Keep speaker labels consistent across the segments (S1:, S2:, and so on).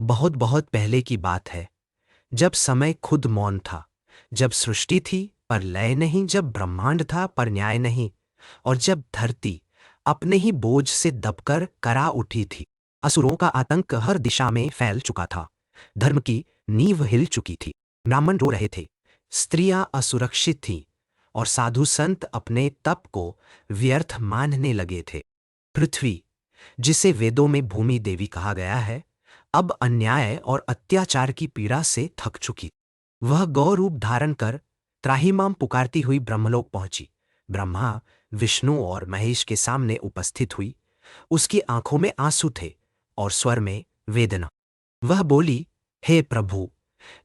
S1: बहुत बहुत पहले की बात है, जब समय खुद मौन था, जब सृष्टि थी पर लय नहीं, जब ब्रह्मांड था पर न्याय नहीं, और जब धरती अपने ही बोझ से दबकर करा उठी थी। असुरों का आतंक हर दिशा में फैल चुका था। धर्म की नींव हिल चुकी थी। ब्राह्मण रो रहे थे, स्त्रियां असुरक्षित थीं, और साधु संत अपने तप को व्यर्थ मानने लगे थे। पृथ्वी, जिसे वेदों में भूमि देवी कहा गया है, अब अन्याय और अत्याचार की पीड़ा से थक चुकी। वह गौ रूप धारण कर त्राहिमाम पुकारती हुई ब्रह्मलोक पहुंची। ब्रह्मा, विष्णु और महेश के सामने उपस्थित हुई। उसकी आंखों में आंसू थे और स्वर में वेदना। वह बोली, हे प्रभु,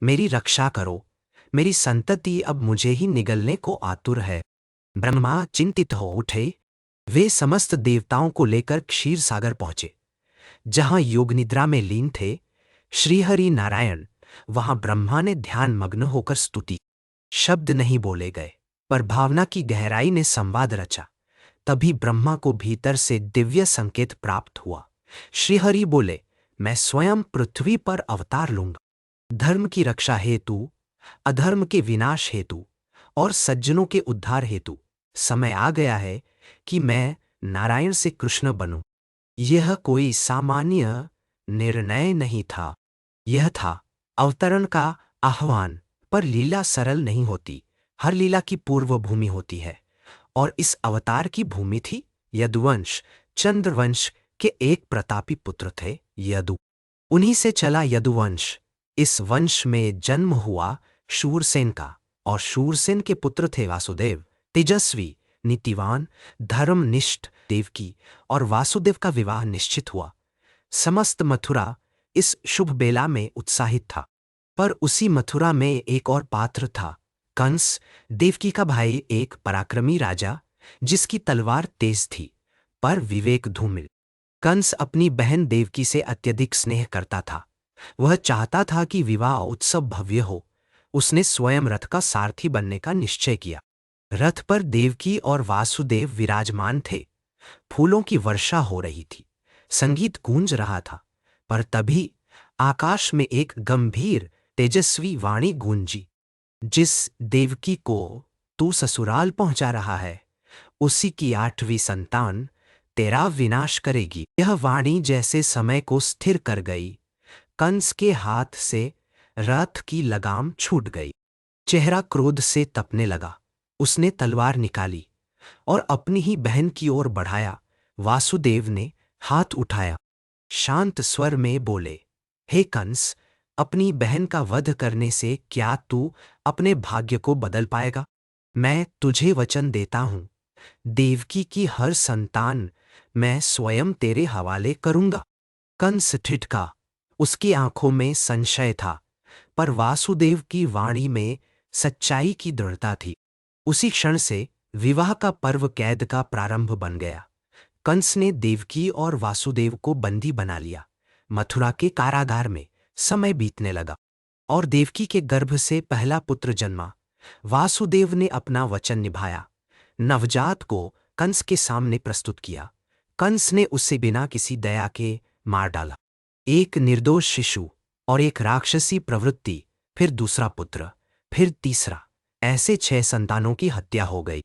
S1: मेरी रक्षा करो। मेरी संतति अब मुझे ही निगलने को आतुर है। ब्रह्मा चिंतित हो उठे। वे समस्त देवताओं को लेकर क्षीर सागर पहुंचे, जहां योग निद्रा में लीन थे श्रीहरि नारायण। वहां ब्रह्मा ने ध्यान मग्न होकर स्तुति। शब्द नहीं बोले गए, पर भावना की गहराई ने संवाद रचा। तभी ब्रह्मा को भीतर से दिव्य संकेत प्राप्त हुआ। श्रीहरि बोले, मैं स्वयं पृथ्वी पर अवतार लूंगा, धर्म की रक्षा हेतु, अधर्म के विनाश हेतु और सज्जनों के उद्धार हेतु। समय आ गया है कि मैं नारायण से कृष्ण बनूं। यह कोई सामान्य निर्णय नहीं था, यह था अवतरण का आह्वान। पर लीला सरल नहीं होती, हर लीला की पूर्व भूमि होती है, और इस अवतार की भूमि थी यदुवंश। चंद्रवंश के एक प्रतापी पुत्र थे यदु, उन्हीं से चला यदुवंश। इस वंश में जन्म हुआ शूरसेन का, और शूरसेन के पुत्र थे वासुदेव, तेजस्वी, नीतिवान, धर्मनिष्ठ। देवकी और वासुदेव का विवाह निश्चित हुआ। समस्त मथुरा इस शुभ बेला में उत्साहित था। पर उसी मथुरा में एक और पात्र था, कंस, देवकी का भाई, एक पराक्रमी राजा जिसकी तलवार तेज थी पर विवेक धूमिल। कंस अपनी बहन देवकी से अत्यधिक स्नेह करता था। वह चाहता था कि विवाह उत्सव भव्य हो। उसने स्वयं रथ का सारथी बनने का निश्चय किया। रथ पर देवकी और वासुदेव विराजमान थे। फूलों की वर्षा हो रही थी, संगीत गूंज रहा था। पर तभी आकाश में एक गंभीर तेजस्वी वाणी गूंजी, जिस देवकी को तू ससुराल पहुंचा रहा है, उसी की 8वीं संतान तेरा विनाश करेगी। यह वाणी जैसे समय को स्थिर कर गई। कंस के हाथ से रथ की लगाम छूट गई। चेहरा क्रोध से तपने लगा। उसने तलवार निकाली और अपनी ही बहन की ओर बढ़ाया। वासुदेव ने हाथ उठाया, शांत स्वर में बोले, हे कंस, अपनी बहन का वध करने से क्या तू अपने भाग्य को बदल पाएगा? मैं तुझे वचन देता हूं, देवकी की हर संतान मैं स्वयं तेरे हवाले करूंगा। कंस ठिठका। उसकी आंखों में संशय था, पर वासुदेव की वाणी में सच्चाई की दृढ़ता थी। उसी क्षण से विवाह का पर्व कैद का प्रारंभ बन गया। कंस ने देवकी और वासुदेव को बंदी बना लिया। मथुरा के कारागार में समय बीतने लगा, और देवकी के गर्भ से पहला पुत्र जन्मा। वासुदेव ने अपना वचन निभाया। नवजात को कंस के सामने प्रस्तुत किया। कंस ने उसे बिना किसी दया के मार डाला। एक निर्दोष शिशु और एक राक्षसी प्रवृत्ति, फिर दूसरा पुत्र, फिर तीसरा, ऐसे 6 संतानों की हत्या हो गई।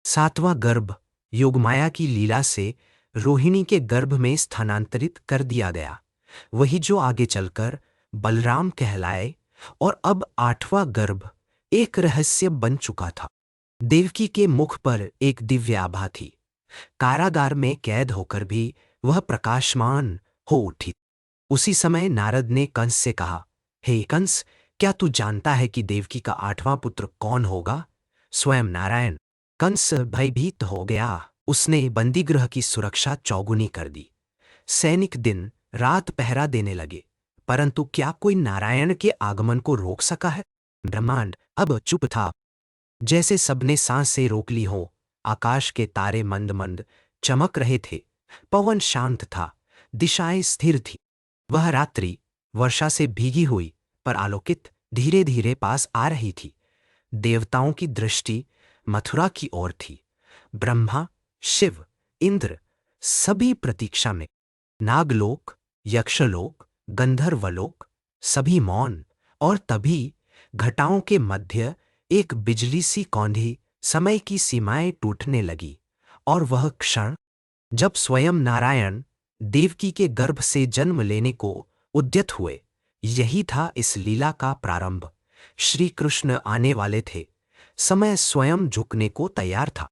S1: 7वां गर्भ योगमाया की लीला से रोहिणी के गर्भ में स्थानांतरित कर दिया गया, वही जो आगे चलकर बलराम कहलाए। और अब 8वां गर्भ एक रहस्य बन चुका था। देवकी के मुख पर एक दिव्य आभा थी। कारागार में कैद होकर भी वह प्रकाशमान हो उठी। उसी समय नारद ने कंस से कहा, हे कंस, क्या तू जानता है कि देवकी का 8वां पुत्र कौन होगा? स्वयं नारायण। कंस भयभीत हो गया। उसने बंदीगृह की सुरक्षा चौगुनी कर दी। सैनिक दिन रात पहरा देने लगे, परंतु क्या कोई नारायण के आगमन को रोक सका है? ब्रह्मांड अब चुप था, जैसे सबने सांसें रोक ली हो। आकाश के तारे मंद मंद चमक रहे थे। पवन शांत था, दिशाएं स्थिर थी। वह रात्रि वर्षा से भीगी हुई पर आलोकित धीरे धीरे पास आ रही थी। देवताओं की दृष्टि मथुरा की ओर थी। ब्रह्मा, शिव, इंद्र सभी प्रतीक्षा में। नागलोक, यक्षलोक, गंधर्वलोक, सभी मौन, और तभी घटाओं के मध्य एक बिजली सी कौंधी, समय की सीमाएं टूटने लगी। और वह क्षण जब स्वयं नारायण देवकी के गर्भ से जन्म लेने को उद्यत हुए, यही था इस लीला का प्रारंभ। श्री कृष्ण आने वाले थे, समय स्वयं झुकने को तैयार था।